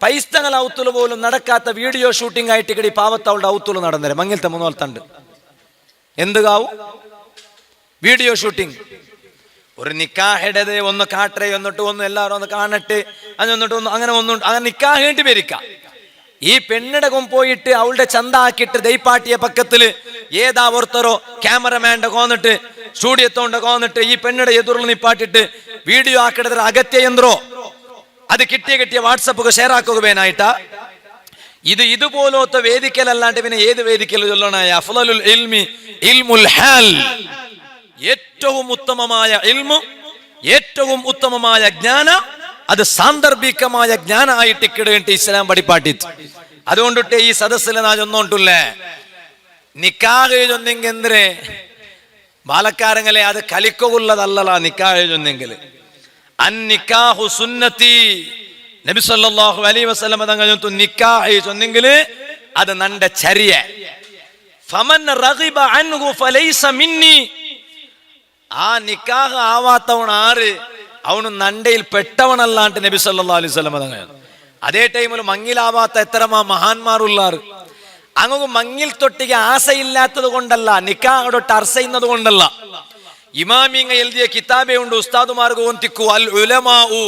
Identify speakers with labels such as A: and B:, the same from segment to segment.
A: പൈസ്തങ്ങൾ ഔത്തുല് പോലും നടക്കാത്ത video shooting ആയിട്ട് ഇക്കടി പാവത്തവളുടെ ഔത്തുല് നടന്നേരം മങ്ങിലത്തെ മൂന്നോൽത്തണ്ട് എന്തുകാവും വീഡിയോ ഷൂട്ടിംഗ്. ഒരു നിക്കാഹിടത് ഒന്ന് കാട്ടേ എന്നിട്ട് ഒന്ന് എല്ലാവരും ഒന്ന് കാണട്ടെ എന്നിട്ട് ഒന്ന് അങ്ങനെ ഒന്നും അങ്ങനെ നിക്കാഹേണ്ടി വരിക്കാം. ഈ പെണ്ണിടകം പോയിട്ട് അവളുടെ ചന്ത ആക്കിയിട്ട് ദൈപ്പാട്ടിയ പക്കത്തില് ഏതാ ഒരുത്തരോ ക്യാമറമാൻ്റെ കോന്നിട്ട് സ്റ്റുഡിയോത്തോണ്ട് കോന്നിട്ട് ഈ പെണ്ണിടെ എതിർന്ന് നിപ്പാട്ടിട്ട് വീഡിയോ ആക്കിടത്ര അഗത്യ എന്തോ അത് കിട്ടിയ വാട്സപ്പ് ഷെയർ ആക്കുക വേനായിട്ടാ. ഇതുപോലത്തെ വേദിക്കലല്ലാണ്ട് പിന്നെ ഏത് വേദിക്കൽ ചൊല്ലണായ അഫ്ളലുൽ ഇൽമി ഇൽമുൽ ഹാൽ, ഏറ്റവും ഉത്തമമായ ഇൽമു, ഏറ്റവും ഉത്തമമായ ജ്ഞാന, അത് സാന്ദർഭികമായ ജ്ഞാന ആയിട്ട് കിടേണ്ടി ഇസ്ലാം പഠിപ്പാട്ടിತ್ತು. അതുകൊണ്ടിട്ട് ഈ സദസ്സിൽ നാ ചൊന്നോണ്ടല്ലേ നിക്കാഹ് ചൊന്നെങ്കിൽ എന്തിരെ ബാലക്കാരങ്ങളെ അത് കലിക്കുള്ളതല്ല. നിക്കാഹ് ചൊന്നെങ്കിൽ അന്നിക്കാഹു സുന്നത്തി, നബി സല്ലല്ലാഹു അലൈഹി വസല്ലം തങ്ങൾ നിക്കാഹ് ചൊന്നെങ്കിൽ അത് നന്റെ ചര്യ. ഫമൻ റഗിബ അൻഹു ഫലൈസ മിന്നി, ആ നിക്കാഹ് ആവാത്തവൻ ആര് അവന് നണ്ടയിൽ പെട്ടവനല്ലാണ്ട് നബി സല്ലല്ലാഹു അലൈഹി വസല്ലം തങ്ങൾ. അതേ ടൈമിൽ മങ്ങിലാവാത്ത എത്ര മഹാന്മാരുള്ളാറ്. അങ്ങ് മങ്ങിൽ തൊട്ടിക്ക് ആശയില്ലാത്തത് കൊണ്ടല്ല, നിക്കാഹോട്ട് അർസ ചെയ്യുന്നത് കൊണ്ടല്ല. ഇമാമിങ്ങ എഴുതിയ കിതാബേ ഉണ്ട്, ഉസ്താദുമാർക്ക് ഓന്തിക്കു അൽ ഉലമാഉ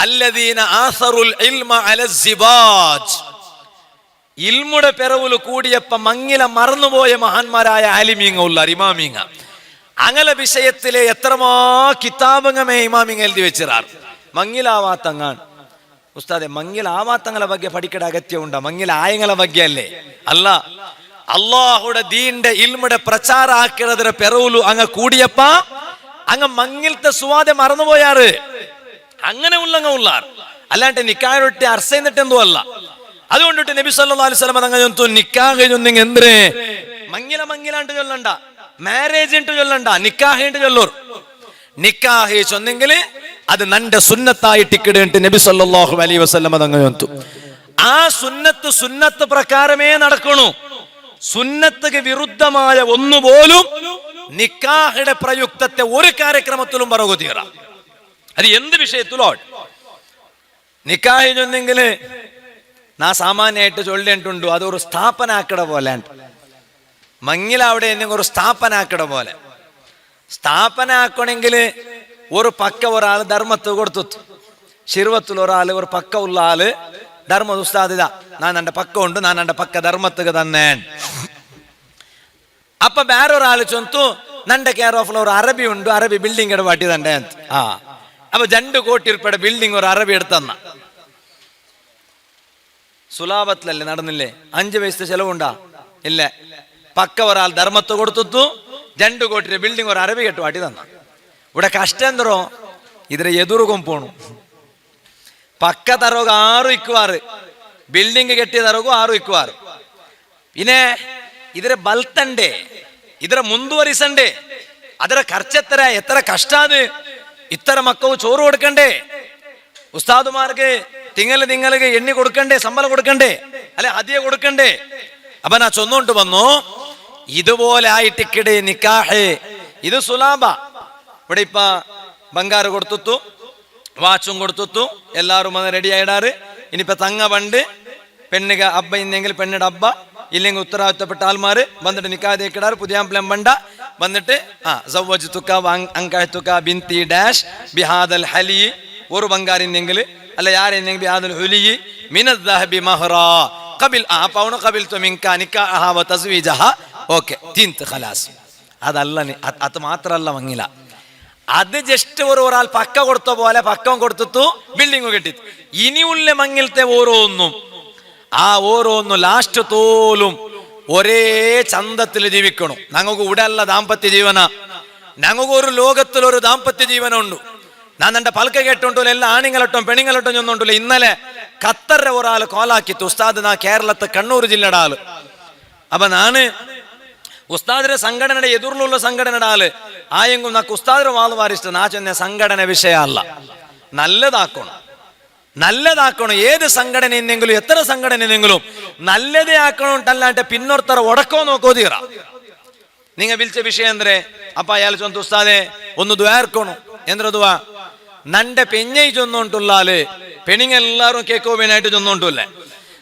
A: അല്ലദീന ആസറുൽ ഇൽമ അല സിബാജ്. ഇൽമുടെ പെറവുല് കൂടിയപ്പ മങ്ങില മറന്നുപോയ മഹാന്മാരായ ആലിമീങ്ങ ഉള്ളാർ, ഇമാമിങ്ങ. അങ്ങനെ വിഷയത്തിലെ എത്രമാ കിതാബങ്ങമേ ഇമാമിങ്ങ എഴുതി വെച്ചിറാർ. മങ്ങിലാവാത്തങ്ങാണ് ഉസ്താദെ, മങ്ങിലാവാത്തങ്ങളെ ಬಗ್ಗೆ പഠിക്കേണ്ട അഗത്യം ഉണ്ടാ? മങ്ങിലായങ്ങളെ ಬಗ್ಗೆ അല്ലേ? അല്ല, അള്ളാഹുടെ ദീന്റെ ഇൽമുടെ പ്രചാര ആക്കിയതിന്റെ പെറവുലു അങ്ങ് കൂടിയപ്പ അങ്ങ് മങ്ങിലത്തെ സുവാദെ മറന്നുപോയാറ്. അങ്ങനെ ഉള്ളാർ, അല്ലാണ്ട് നിക്കാഹൊട്ടി അർസ എന്നിട്ട് എന്തോ അല്ല. അതുകൊണ്ടിട്ട് നബി സല്ലല്ലാഹു അലൈഹി വസല്ലം തങ്ങൾ നിക്കാഹ് ചൊന്നെങ്കിൽ എന്തിനെ മങ്ങിലാണ്ട് ചൊല്ലണ്ട, മാരേജ് ഇട്ട് ചൊല്ലണ്ട, നിക്കാഹ് ഇട്ട് ചൊല്ലൂർ. നിക്കാഹ് ചൊന്നെങ്കിൽ അത് നന്റെ സുന്നത്തായിട്ട് ഇക്കിടേണ്ടി നബി സല്ലല്ലാഹു അലൈഹി വസല്ലം തങ്ങൾ ചൊന്നു. ആ സുന്നത്ത് പ്രകാരമേ നടക്കണു. സുന്നത്തിന് വിരുദ്ധമായ ഒന്നുപോലും നിക്കാഹിടെ പ്രയുക്തത്തെ ഒരു കാര്യക്രമത്തിലും പറകു തീറ. അത് എന്ത് വിഷയത്തിലോ നിക്കാഹ് ചൊന്നെങ്കിൽ നാ സാമാന്യമായിട്ട് ചൊല്ലേണ്ടുണ്ടു, അതൊരു സ്ഥാപന ആക്കട പോലെ. മങ്ങിലവിടെ എന്തെങ്കിലും ഒരു സ്ഥാപന ആക്കട പോലെ. സ്ഥാപന ആക്കണമെങ്കിൽ ഒരു പക്ക ഒരാൾ ധർമ്മത്ത് കൊടുത്തു, ശിർവത്തിൽ ഒരാൾ ഒരു പക്ക ഉള്ള ആള് ധർമ്മ ഉസ്താദിത ഞാൻ എന്റെ പക്ക ഉണ്ട്, ഞാൻ എന്റെ പക്ക ധർമ്മത്തുക തന്നെ. അപ്പൊ വേറൊരാൾ ചൊന്തു നന്റെ കെയർ ഓഫ് ഒരു അറബി ഉണ്ട്, അറബി ബിൽഡിംഗ് ഇടപാട്ടി തന്നെ. അപ്പൊ 2 കോടി രൂപയുടെ ബിൽഡിംഗ് ഒരു അറബി എടുത്തന്ന സുലാഭത്തിലല്ലേ നടന്നില്ലേ? 5 പൈസ ചെലവുണ്ടാ? ഇല്ല. പക്ക ഒരാൾ ധർമ്മത്ത് കൊടുത്തു 2 കോടി രൂപ ബിൽഡിംഗ് ഒരു അറബി കെട്ടു വാട്ടി തന്ന. ഇവിടെ കഷ്ടം എന്തോ ഇതിരെ എതിർക്കും പോണു. പക്ക തറോക 6 ഇക്കുവാറ്, ബിൽഡിംഗ് കെട്ടിയ തറോക 6 ഇക്കുവാറ്. പിന്നെ ഇതിരെ ബൽത്തണ്ടേ, ഇതിരെ ಮುಂದುವರಿಸണ്ടേ, ಅದರ ಖರ್ಚೆತ್ತರ എത്ര കഷ്ടാത്. ഇത്ര മക്കവ് ചോറ് കൊടുക്കണ്ടേ, ഉസ്താദുമാർക്ക് തിങ്ങൾക്ക് എണ്ണി കൊടുക്കണ്ടേ, ശമ്പളം കൊടുക്കണ്ടേ, അല്ലെ ഹദിയ കൊടുക്കണ്ടേ. അപ്പൊ ഞാൻ ചൊന്നോണ്ട് വന്നു, ഇതുപോലെ ആയിട്ടിക്കിടെ നിക്കാഹ് ഇത് സുലാഭ. ഇവിടെ ഇപ്പൊ ബംഗാറ് കൊടുത്തു, വാച്ചും കൊടുത്തു, എല്ലാവരും വന്ന് റെഡി ആയിടാറ്. ഇനിയിപ്പൊ തങ്ങ പണ്ട് പെണ്ണുക അബ്ബ ഇന്നെങ്കിൽ പെണ്ണിടെ അബ്ബ ഇല്ലെങ്കിൽ ഉത്തരവാദിത്തപ്പെട്ട ആൾമാര് വന്നിട്ട് നിക്കാതേക്കിടാറ്. പുതിയ പ്ലം ബണ്ട വന്നിട്ട് ബിന്തി ഡാഷ് ബിഹാദൽ ഹലി ഒരു ബംഗാറിന്നെങ്കിൽ അല്ല യാരെന്നെങ്കിൽ ബിഹാദൽ ഹുലി മിനദ് ദഹബി മഹ്റാ ഖബിൽ പൗന ഖബിൽ തു മിൻക നിക്കാഹ വ തസ്വീജഹ. ഓക്കെ, തിന്ത് ഖലാസ്. അതല്ല, അത് മാത്രല്ല മങ്ങില. അത് ജസ്റ്റ് ഒരാൾ പക്ക കൊടുത്ത പോലെ പക്കം കൊടുത്തു ബിൽഡിംഗ് കെട്ടി. ഇനിയുള്ള മങ്ങിലത്തെ ഓരോന്നും ലാസ്റ്റ് തോലും ഒരേ ചന്തത്തിൽ ജീവിക്കണം. ഞങ്ങൾക്ക് ഇവിടെ അല്ല ദാമ്പത്യ ജീവന, ഞങ്ങൾക്ക് ഒരു ലോകത്തിലൊരു ദാമ്പത്യ ജീവനുണ്ട്. ഞാൻ എന്റെ പൽക്ക കേട്ടോണ്ടോ എല്ലാ ആണിങ്ങളട്ടും പെണിങ്ങളട്ടും ചെന്നോണ്ടല്ലോ. ഇന്നലെ ഖത്തറിലെ ഒരാൾ കോലാക്കിത്തു ഉസ്താദ്, നാ കേരളത്തെ കണ്ണൂർ ജില്ലയുടെ ആള്. അപ്പൊ നാന് ഉസ്താദിന്റെ സംഘടനയുടെ എതിർലുള്ള സംഘടനയുടെ ആള് ആയെങ്കും നാക്ക് ഉസ്താദിന്റെ വാളുവാരിഷ്ട നാ ചെന്ന സംഘടന വിഷയ അല്ല, നല്ലതാക്കണം. ഏത് സംഘടന എന്നെങ്കിലും എത്ര സംഘടന എന്നെങ്കിലും നല്ലതേ ആക്കണോട്ടല്ലാണ്ട് പിന്നോർത്തറ ഉടക്കോ നോക്കോ തീറ. നിങ്ങൾ വിളിച്ച വിഷയം എന്തേ? അപ്പൊ അയാൾ ചൊന്ത ഉസ്താദെ ഒന്ന് ദ്വാർക്കണു. എന്തൊരു ദ്വാ? നന്റെ പെഞ്ഞൈ ചൊന്നോണ്ടുള്ളാല് പെണിങ്ങെല്ലാരും കേക്കോവേനായിട്ട് ചൊന്നോണ്ടല്ലേ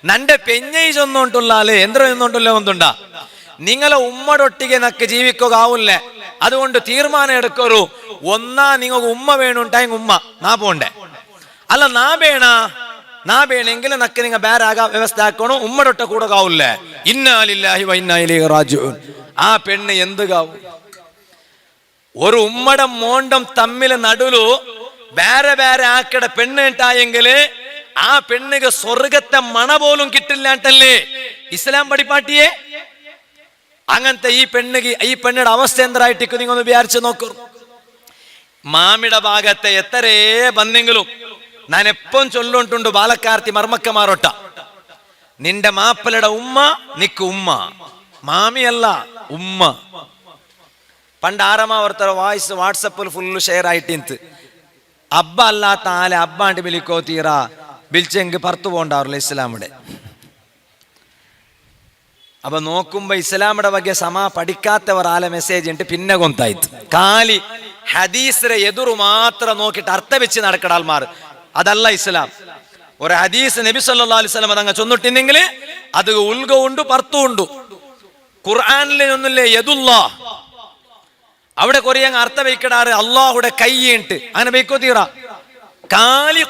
A: നന്റെ പെഞ്ഞൈ ചൊന്നോണ്ടുള്ളാല് എന്തോ ചൊന്നോണ്ടുള്ള ഒന്നുണ്ടാ നിങ്ങളെ ഉമ്മടൊട്ടിಗೆ നക്ക് ജീവിക്കുകയാവൂല്ലേ അതുകൊണ്ട് തീരുമാനം എടുക്കൊരു ഒന്നാ നിങ്ങൾക്ക് ഉമ്മ വേണുണ്ടായെങ്കിൽ ഉമ്മ നാ പോണ്ടേ അല്ല നാ വേണമെങ്കിൽ നക്ക് നിങ്ങൾ ಬೇರಾಗ ವ್ಯವಸ್ಥೆ ಹಾಕೋಣ ഉമ്മടൊട്ട കൂടെ കാവൂല്ലേ ഇന്നാ ലില്ലാഹി വ ഇന്നാ ഇലൈഹി റാജിഊൻ ആ പെണ്ണ് എന്തുകാവും ഒരു ഉമ്മടം മോണ്ടം തമ്മിൽ നടുലു ಬೇರೆ ಬೇರೆ ആക്കട പെണ്ണ് ഉണ്ടായെങ്കില് ആ പെണ്ണിಗೆ സ്വർഗത്തെ മണ പോലും കിട്ടില്ല ಅಂತല്ലേ ഇസ്ലാം പഠിപ്പാട്ടിയേ അങ്ങനത്തെ ഈ പെണ്ണിയുടെ അവസ്ഥ എന്തായിട്ടിരിക്കും നിങ്ങൾ ഒന്ന് വിചാരിച്ചു നോക്കൂ മാമിയുടെ ഭാഗത്തെ എത്രേ ബന്ധെങ്കിലും ഞാൻ എപ്പം ചൊല്ലോണ്ടുണ്ട് ബാലക്കാർത്തി മർമ്മക്കമാറൊട്ട നിന്റെ മാപ്പിളയുടെ ഉമ്മ നിക്ക് ഉമ്മ മാമിയല്ല ഉമ്മ പണ്ട് ആരമാവർത്തര വായിസ് വാട്സപ്പിൽ ഫുള്ള് ഷെയർ ആയിട്ടിന്ത് അബ്ബ അല്ലാത്ത ആലെ അബ്ബാണ്ട് വിളിക്കോ തീറാ വിളിച്ചെങ്കിൽ പുറത്തു പോകണ്ടാവില്ല ഇസ്ലാമിടെ അപ്പൊ നോക്കുമ്പോ ഇസ്ലാമിയുടെ ಬಗ್ಗೆ പഠിക്കാത്തവർ ആലെ മെസ്സേജ് ഉണ്ട് പിന്നെ കൊന്തായിത്ത് കാലി ഹദീസിനെ എതിർ മാത്രം നോക്കിയിട്ട് അർത്ഥം വെച്ച് നടക്കട ആൾമാർ അതല്ല ഇസ്ലാം ഒരു ഹദീസ് നബി സല്ലല്ലാഹു അലൈഹി വസല്ലം അതങ്ങ് ചൊന്നിട്ടില്ലെങ്കിൽ അത് ഉൽഗ ഉണ്ട് പർത്തു ഉണ്ട് ഖുർആനിലെ ഒന്നുമില്ലേ യദുല്ലാ അവിടെ കുറെ അങ്ങ് അർത്ഥം വയ്ക്കടാറ് അള്ളാഹുടെ കൈയിട്ട് അങ്ങനെ വയ്ക്കോ തീറ കാലി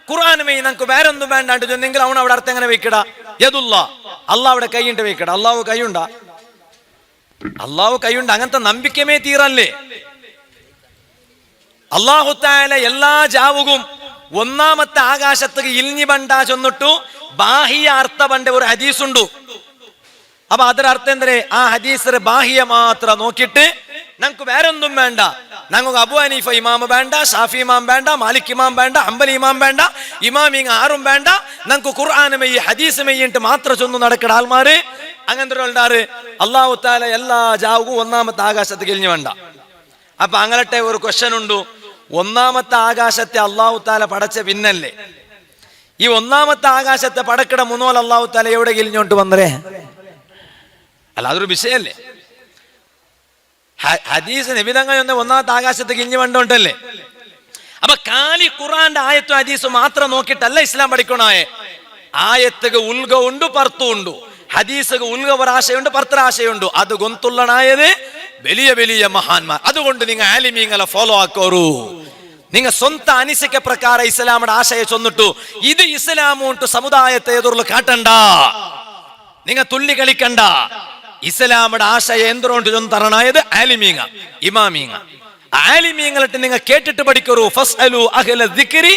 A: ഖുർആൻ മെയ് നമുക്ക് വേറെ ഒന്നും വേണ്ടാണ്ട് ചെന്നെങ്കിൽ അവൻ അവിടെ അർത്ഥം എങ്ങനെ വയ്ക്കടാ യദുല്ലാ അള്ളാഹുടെ കൈയിട്ട് വയ്ക്കട അള്ളാഹു കൈയുണ്ട അങ്ങനത്തെ നമ്പിക്കമേ തീരല്ലേ അള്ളാഹു തആല എല്ലാ ജാവുകും ഒന്നാമത്തെ ആകാശത്തേക്ക് ഇൽഞ്ഞി ബണ്ട ചൊന്നിട്ടു ബാഹ്യ അർത്ഥ ബണ്ട ഒരു ഹദീസ് ഉണ്ട് അപ്പൊ ಅದರ ಅರ್ಥ ಅಂದ್ರೆ ಆ ಹದೀಸರ ಬಾಹ್ಯ ಮಾತ್ರ ನೋಕಿಟ್ಟು നമുക്ക് വേറെ ഒന്നും വേണ്ട നമുക്ക് അബു ഹനീഫ ഇമാം വേണ്ട ഷാഫി ഇമാം വേണ്ട മാലിക് ഇമാം വേണ്ട ഹംബലി ഇമാം വേണ്ട ഇമാം ഇങ്ങ ആരും വേണ്ട നമുക്ക് ഖുർആൻ മെയ്യ് ഹദീസ് മെയ്യിട്ട് മാത്രം ചൊന്നു നടക്കട ആൾമാര് അങ്ങനത്തെ ഉണ്ടാറ് അല്ലാഹു തആല എല്ലാ ജാവുകും ഒന്നാമത്തെ ആകാശത്തേക്ക് ഇൽഞ്ഞി വേണ്ട അപ്പൊ അങ്ങനത്തെ ഒരു ക്വസ്റ്റ്യൻ ഉണ്ട് ഒന്നാമത്തെ ആകാശത്തെ അല്ലാഹു തആല പടച്ച പിന്നല്ലേ ഈ ഒന്നാമത്തെ ആകാശത്തെ പടക്കട മുന്നോൽ അല്ലാഹു തആല എവിടെ ഇൽഞ്ഞോണ്ട് വന്നേ അല്ല അതൊരു വിഷയല്ലേ ഹദീസ് നബിതങ്ങ ഒന്നാമത്തെ ആകാശത്തേക്ക് ഇഞ്ഞു വേണ്ടോണ്ടല്ലേ അപ്പൊ കാലി ഖുർആന്റെ ആയത്തും ഹദീസും മാത്രം നോക്കിയിട്ടല്ല ഇസ്ലാം പഠിക്കണേ ആയത്തുക ഉൽഗ ഉണ്ട് പർത്തു ഉണ്ട് ഹദീസുക ഉൽഗ ഒരാശയുണ്ട് പർത്രാശയുണ്ട് അത് ഗൊന്തുള്ളനായത് വലിയ വലിയ മഹാന്മാർ അതുകൊണ്ട് നിങ്ങൾ ആലിമീങ്ങളെ ഫോളോ ആക്കോറു നിങ്ങൾ സ്വന്തം അനിസിക്ക പ്രಕಾರ ഇസ്ലാമിന്റെ ആശയ ചൊന്നിട്ടു ഇത് ഇസ്ലാമു ഉಂಟು സമുദായത്തെ എതിർಲು കാട്ടണ്ട നിങ്ങൾ തുള്ളി കളിക്കണ്ട ഇസ്ലാമിന്റെ ആശയ എന്തുകൊണ്ട് ചൊന്തറണായത് ആലിമീങ്ങ ഇമാമീങ്ങ ആലിമീങ്ങളിട്ട് നിങ്ങൾ കേട്ടിട്ട് പഠിക്കൂ ഫസ്അലു അഹ്ല ദിക്രി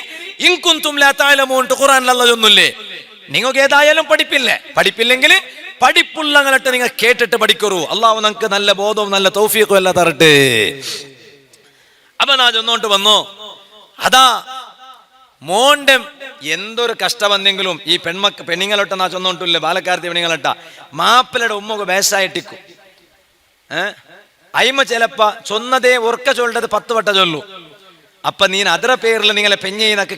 A: ഇൻ കുൻതും ലാ തഅലമൂൻ ഖുർആനിൽ അല്ലാഹു ചൊന്നുല്ലേ നിങ്ങൾക്ക് ഏതായാലും പഠിപ്പില്ലെങ്കിൽ പഠിപ്പുള്ളങ്ങളിട്ട് നിങ്ങൾ കേട്ടിട്ട് പഠിക്കൂ അള്ളാഹു നമുക്ക് നല്ല ബോധവും നല്ല തൗഫീഖും എല്ലാം തരട്ടെ അപ്പൊ നാ ചൊന്നോണ്ട് വന്നു അതാ മോന്റെ എന്തൊരു കഷ്ട വന്നെങ്കിലും ഈ പെണ്ണുങ്ങളൊട്ട നാ ചൊന്നോണ്ടില്ലേ ബാലക്കാർത്തി പെണ്ണുങ്ങളൊട്ട മാപ്പിളയുടെ ഉമ്മക്ക് ബേസായിട്ടിക്കും അയിമ ചിലപ്പ ചൊന്നതേ ഉറക്ക ചൊല്ലത് 10 വട്ട ചൊല്ലു അപ്പൊ നീൻ ಅದರ പേരിൽ നിങ്ങളെ പെഞ്ഞയിനൊക്കെ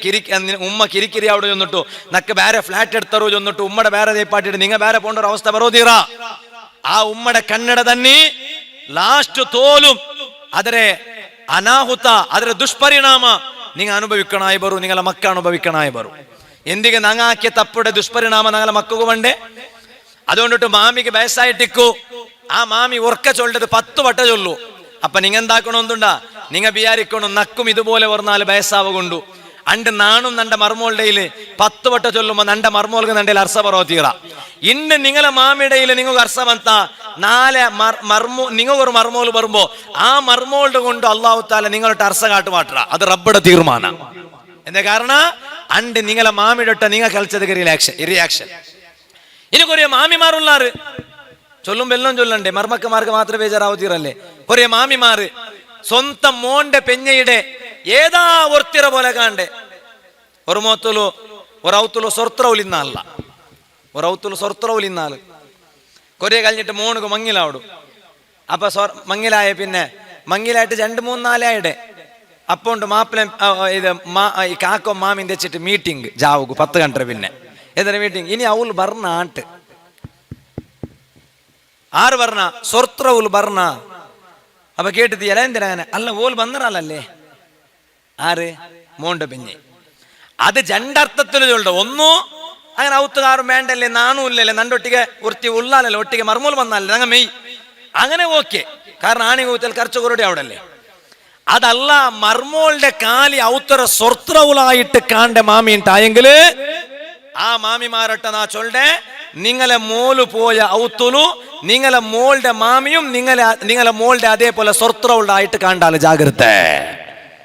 A: ഉമ്മ കിരിക്കിരി അവിടെ ചൊന്നിട്ടു നക്ക് വേറെ ഫ്ലാറ്റ് എടുത്തറോ ചൊന്നിട്ടു ഉമ്മടെ വേറെ തേപ്പാട്ടിട്ട് നിങ്ങൾ വേറെ പോണ്ട ഒരു അവസ്ഥ ബറോതീറ ആ ഉമ്മടെ കന്നഡ തന്നെ ലാസ്റ്റ് തോലും ಅದരെ ಅನಾಹುತ ಅದರ ದುಷ್ಪರಿಣಾಮ നിങ്ങൾ അനുഭവിക്കണായി ബറു നിങ്ങളെ മക്ക അനുഭവിക്കണായി ബറു എന്തിಗೆ നങ്ങാക്കിയ തപ്പുടെ ദുഷ്പരിണാമ ഞങ്ങളെ മക്കൾക്ക് വേണ്ടേ അതുകൊണ്ടിട്ട് മാമിക്ക് വയസ്സായിട്ടിക്കു ആ മാമി ഉറക്ക ചൊല്ലത് 10 വട്ട ചൊല്ലു അപ്പൊ നിങ്ങൾ എന്താക്കണമെന്നുണ്ടാ നിങ്ങൾ വിചാരിക്കണം നക്കും ഇതുപോലെ പറഞ്ഞാല് വയസ്സാവുകൊണ്ടു അണ്ട് നാണും നന്റെ മർമോളുടെയില് 10 വട്ട ചൊല്ലുമ്പോ നന്റെ മർമോൾക്ക് നന്റെ അർസ പറോ തീറ ഇന്ന് നിങ്ങളെ മാമിടയില് നിങ്ങൾക്ക് അർസവന്ത നാലെ നിങ്ങൾ ഒരു മർമോൾ വരുമ്പോ ആ മർമോളുടെ കൊണ്ട് അള്ളാഹു താല നിങ്ങളുടെ അർസ കാട്ടുമാട്ട അത് റബ്ബയുടെ തീരുമാനം എന്താ കാരണം അണ്ട് നിങ്ങളെ മാമിടൊട്ട നിങ്ങൾ കളിച്ചത് റിയാക്ഷൻ ഇനി കുറേ മാമിമാറുള്ളാറ് ചൊല്ലുമ്പോ എല്ലാം ചൊല്ലണ്ടേ മർമക്കമാർക്ക് മാത്രമേ ബേജാറാവു തീരല്ലേ കുറേ മാമിമാറ് സ്വന്തം മോന്റെ പെഞ്ഞയുടെ ഏതാ ഒർത്തിറ പോലെ കാണ്ടേ ഒരൗത്തുലു സൊർത്രൗലിന്നല്ല ഒരൗത്തുലു സൊർത്രൗലിന്നാല് കൊറേ കഴിഞ്ഞിട്ട് മോണുക്ക് മങ്ങിലാവിടും അപ്പൊ മങ്ങിലായ പിന്നെ മങ്ങിലായിട്ട് 2-3 ആയിടെ അപ്പോണ്ട് മാപ്പിള ഇത് ഈ കാക്കോ മാമിൻ തെച്ചിട്ട് മീറ്റിംഗ് ജാവുകു 10 ಗಂಟೆ പിന്നെ ഏതൊരു മീറ്റിംഗ് ഇനി അവൾ പറഞ്ഞ ആട്ട് ആറ് പറഞ്ഞ സൊർത്രൗൽ പറഞ്ഞ അപ്പൊ കേട്ടിട്ട് എന്തിനാ അല്ല ഓൽ വന്നറാലല്ലേ ആര് മോണ്ട് പിഞ്ഞ് അത് രണ്ടർത്ഥത്തിൽ ചൊല്ല. ഒന്നു അങ്ങനെ ഔത്തുകാരും വേണ്ടല്ലേ, നാണുമില്ലല്ലേ, നണ്ടൊട്ടിಗೆ ഉർത്തി ഉള്ളാലല്ലേ, ഒട്ടിಗೆ മർമൂൽ വന്നാലേ ഞങ്ങ മെയ് അങ്ങനെ ഓക്കെ. കാരണം ആണി കൂത്തൽ കറച്ചു കൊറടി അവിടല്ലേ. അതല്ല മർമോളുടെ കാലി ഔത്തറ സ്വർത്രവുലായിട്ട് കാണ്ട മാമി ഉണ്ടായെങ്കില് ആ മാമിമാരട്ട നാ ചൊല്ലെ, നിങ്ങളെ മോല് പോയ ഔത്തുലു നിങ്ങളെ മോളുടെ മാമിയും നിങ്ങളെ മോളുടെ അതേപോലെ സ്വർത്രവുലായിട്ട് കാണ്ടാല് ജാഗ്രത.